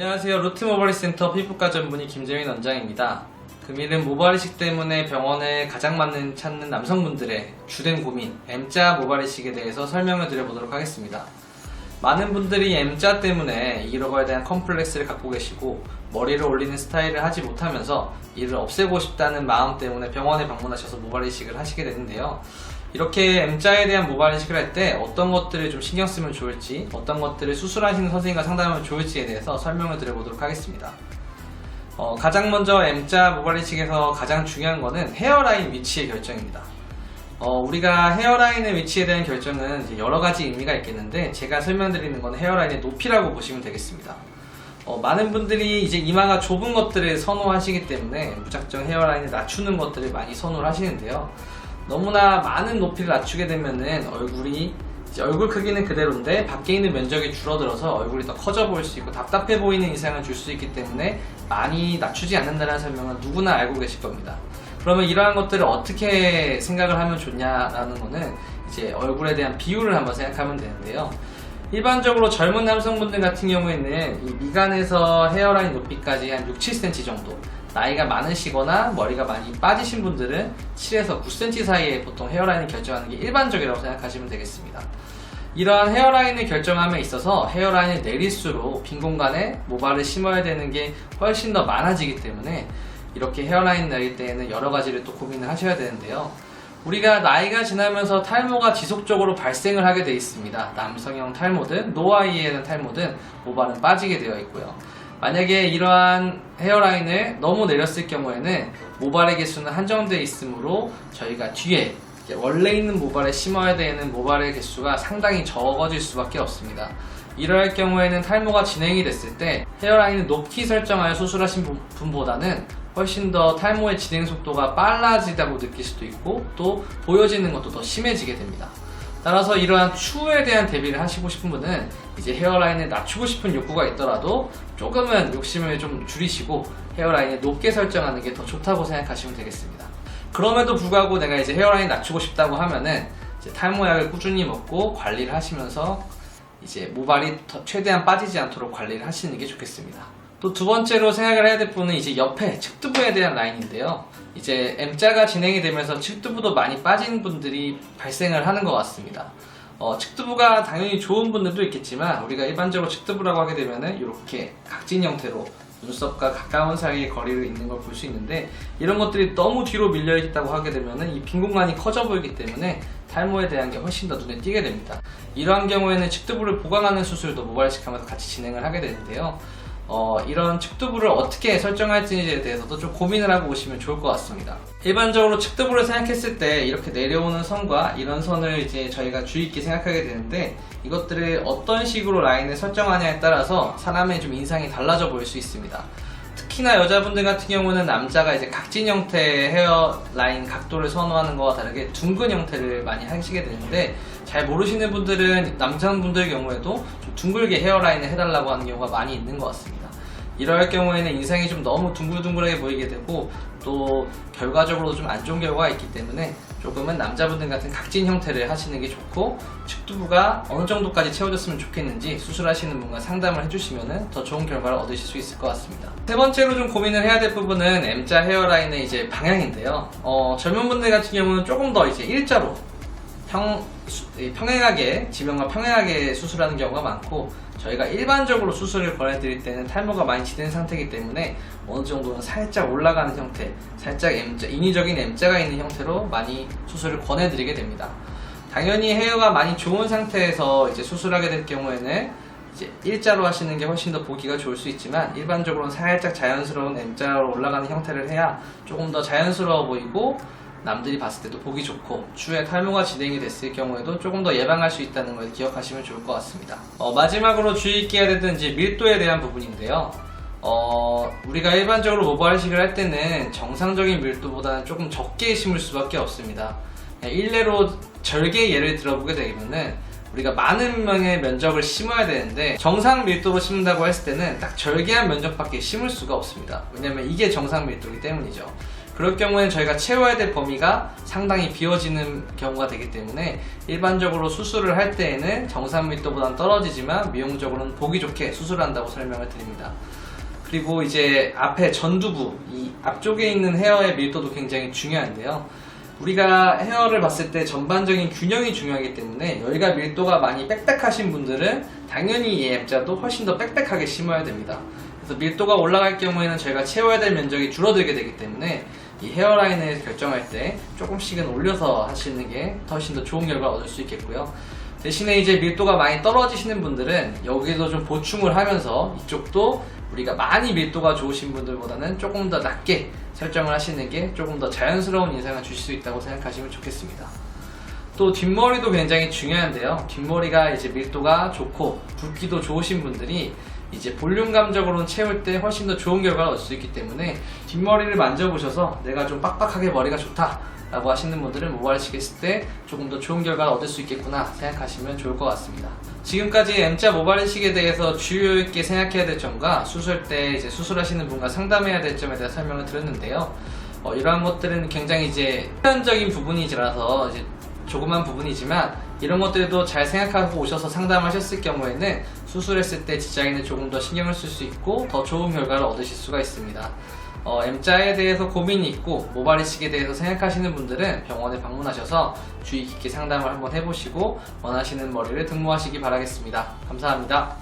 안녕하세요. 루트 모발이식 센터 피부과 전문의 김재민 원장입니다. 금일은 모발이식 때문에 병원에 가장 찾는 남성분들의 주된 고민 M자 모발이식에 대해서 설명을 드려보도록 하겠습니다. 많은 분들이 M자 때문에 이거에 대한 컴플렉스를 갖고 계시고 머리를 올리는 스타일을 하지 못하면서 이를 없애고 싶다는 마음 때문에 병원에 방문하셔서 모발이식을 하시게 되는데요. 이렇게 M자에 대한 모발이식을 할 때 어떤 것들을 좀 신경 쓰면 좋을지, 어떤 것들을 수술하시는 선생님과 상담하면 좋을지에 대해서 설명을 드려보도록 하겠습니다. 가장 먼저 M자 모발이식에서 가장 중요한 거는 헤어라인 위치의 결정입니다. 우리가 헤어라인의 위치에 대한 결정은 이제 여러 가지 의미가 있겠는데, 제가 설명드리는 건 헤어라인의 높이라고 보시면 되겠습니다. 많은 분들이 이제 이마가 좁은 것들을 선호하시기 때문에 무작정 헤어라인을 낮추는 것들을 많이 선호를 하시는데요. 너무나 많은 높이를 낮추게 되면은 얼굴 크기는 그대로인데 밖에 있는 면적이 줄어들어서 얼굴이 더 커져 보일 수 있고 답답해 보이는 인상을 줄 수 있기 때문에 많이 낮추지 않는다는 설명은 누구나 알고 계실 겁니다. 그러면 이러한 것들을 어떻게 생각을 하면 좋냐라는 거는 이제 얼굴에 대한 비율을 한번 생각하면 되는데요. 일반적으로 젊은 남성분들 같은 경우에는 이 미간에서 헤어라인 높이까지 한 6-7cm 정도, 나이가 많으시거나 머리가 많이 빠지신 분들은 7에서 9cm 사이에 보통 헤어라인을 결정하는 게 일반적이라고 생각하시면 되겠습니다. 이러한 헤어라인을 결정함에 있어서 헤어라인을 내릴수록 빈 공간에 모발을 심어야 되는 게 훨씬 더 많아지기 때문에 이렇게 헤어라인 내릴 때에는 여러 가지를 또 고민을 하셔야 되는데요. 우리가 나이가 지나면서 탈모가 지속적으로 발생을 하게 되어 있습니다. 남성형 탈모든 노아이에는 탈모든 모발은 빠지게 되어 있고요. 만약에 이러한 헤어라인을 너무 내렸을 경우에는 모발의 개수는 한정되어 있으므로 저희가 뒤에 원래 있는 모발에 심어야 되는 모발의 개수가 상당히 적어질 수밖에 없습니다. 이러할 경우에는 탈모가 진행이 됐을 때 헤어라인을 높이 설정하여 수술하신 분보다는 훨씬 더 탈모의 진행 속도가 빨라지다고 느낄 수도 있고 또 보여지는 것도 더 심해지게 됩니다. 따라서 이러한 추후에 대한 대비를 하시고 싶은 분은 이제 헤어라인을 낮추고 싶은 욕구가 있더라도 조금은 욕심을 좀 줄이시고 헤어라인을 높게 설정하는 게 더 좋다고 생각하시면 되겠습니다. 그럼에도 불구하고 내가 이제 헤어라인 낮추고 싶다고 하면은 이제 탈모약을 꾸준히 먹고 관리를 하시면서 이제 모발이 최대한 빠지지 않도록 관리를 하시는 게 좋겠습니다. 또 두 번째로 생각을 해야 될 부분은 이제 옆에 측두부에 대한 라인인데요. 이제 M자가 진행이 되면서 측두부도 많이 빠진 분들이 발생을 하는 것 같습니다. 측두부가 당연히 좋은 분들도 있겠지만 우리가 일반적으로 측두부라고 하게 되면은 이렇게 각진 형태로 눈썹과 가까운 사이의 거리를 있는 걸 볼 수 있는데, 이런 것들이 너무 뒤로 밀려 있다고 하게 되면은 이 빈 공간이 커져 보이기 때문에 탈모에 대한 게 훨씬 더 눈에 띄게 됩니다. 이러한 경우에는 측두부를 보강하는 수술도 모발이식하면서 같이 진행을 하게 되는데요. 이런 측두부를 어떻게 설정할지에 대해서도 좀 고민을 하고 오시면 좋을 것 같습니다. 일반적으로 측두부를 생각했을 때 이렇게 내려오는 선과 이런 선을 이제 저희가 주의 있게 생각하게 되는데, 이것들을 어떤 식으로 라인을 설정하냐에 따라서 사람의 좀 인상이 달라져 보일 수 있습니다. 특히나 여자분들 같은 경우는 남자가 이제 각진 형태의 헤어라인 각도를 선호하는 것과 다르게 둥근 형태를 많이 하시게 되는데, 잘 모르시는 분들은 남성분들 경우에도 좀 둥글게 헤어라인을 해달라고 하는 경우가 많이 있는 것 같습니다. 이럴 경우에는 인상이 좀 너무 둥글둥글하게 보이게 되고 또 결과적으로도 좀 안 좋은 결과가 있기 때문에 조금은 남자분들 같은 각진 형태를 하시는 게 좋고, 측두부가 어느 정도까지 채워졌으면 좋겠는지 수술하시는 분과 상담을 해주시면 더 좋은 결과를 얻으실 수 있을 것 같습니다. 세 번째로 좀 고민을 해야 될 부분은 M자 헤어라인의 이제 방향인데요. 젊은 분들 같은 경우는 조금 더 이제 일자로 평행하게, 지면과 평행하게 수술하는 경우가 많고, 저희가 일반적으로 수술을 권해드릴 때는 탈모가 많이 진행 상태이기 때문에 어느 정도는 살짝 올라가는 형태, 살짝 인위적인 M자가 있는 형태로 많이 수술을 권해드리게 됩니다. 당연히 헤어가 많이 좋은 상태에서 이제 수술하게 될 경우에는 이제 일자로 하시는 게 훨씬 더 보기가 좋을 수 있지만, 일반적으로는 살짝 자연스러운 M자로 올라가는 형태를 해야 조금 더 자연스러워 보이고 남들이 봤을 때도 보기 좋고 추후에 탈모가 진행이 됐을 경우에도 조금 더 예방할 수 있다는 걸 기억하시면 좋을 것 같습니다. 마지막으로 주의 있게 해야 되는 이제 밀도에 대한 부분인데요. 우리가 일반적으로 모발이식을 할 때는 정상적인 밀도보다는 조금 적게 심을 수밖에 없습니다. 일례로 절개 예를 들어보게 되면은 우리가 많은 명의 면적을 심어야 되는데 정상 밀도로 심는다고 했을 때는 딱 절개한 면적밖에 심을 수가 없습니다. 왜냐면 이게 정상 밀도이기 때문이죠. 그럴 경우에는 저희가 채워야 될 범위가 상당히 비어지는 경우가 되기 때문에 일반적으로 수술을 할 때에는 정상 밀도보다는 떨어지지만 미용적으로는 보기 좋게 수술한다고 설명을 드립니다. 그리고 이제 앞에 전두부, 이 앞쪽에 있는 헤어의 밀도도 굉장히 중요한데요. 우리가 헤어를 봤을 때 전반적인 균형이 중요하기 때문에 여기가 밀도가 많이 빽빽하신 분들은 당연히 이 M자도 훨씬 더 빽빽하게 심어야 됩니다. 그래서 밀도가 올라갈 경우에는 저희가 채워야 될 면적이 줄어들게 되기 때문에 이 헤어라인을 결정할 때 조금씩은 올려서 하시는 게 훨씬 더 좋은 결과를 얻을 수 있겠고요. 대신에 이제 밀도가 많이 떨어지시는 분들은 여기도 좀 보충을 하면서 이쪽도 우리가 많이 밀도가 좋으신 분들보다는 조금 더 낮게 설정을 하시는 게 조금 더 자연스러운 인상을 주실 수 있다고 생각하시면 좋겠습니다. 또 뒷머리도 굉장히 중요한데요. 뒷머리가 이제 밀도가 좋고 굵기도 좋으신 분들이 이제 볼륨감적으로는 채울 때 훨씬 더 좋은 결과를 얻을 수 있기 때문에 뒷머리를 만져보셔서 내가 좀 빡빡하게 머리가 좋다 라고 하시는 분들은 모발이식 했을 때 조금 더 좋은 결과를 얻을 수 있겠구나 생각하시면 좋을 것 같습니다. 지금까지 M자 모발이식에 대해서 주의 있게 생각해야 될 점과 수술 때 이제 수술하시는 분과 상담해야 될 점에 대해 설명을 드렸는데요. 이러한 것들은 굉장히 이제 표현적인 부분이라서 이제 조그만 부분이지만 이런 것들도 잘 생각하고 오셔서 상담하셨을 경우에는 수술했을 때 디자인을 조금 더 신경을 쓸 수 있고 더 좋은 결과를 얻으실 수가 있습니다. M자에 대해서 고민이 있고 모발이식에 대해서 생각하시는 분들은 병원에 방문하셔서 주의 깊게 상담을 한번 해보시고 원하시는 머리를 등모하시기 바라겠습니다. 감사합니다.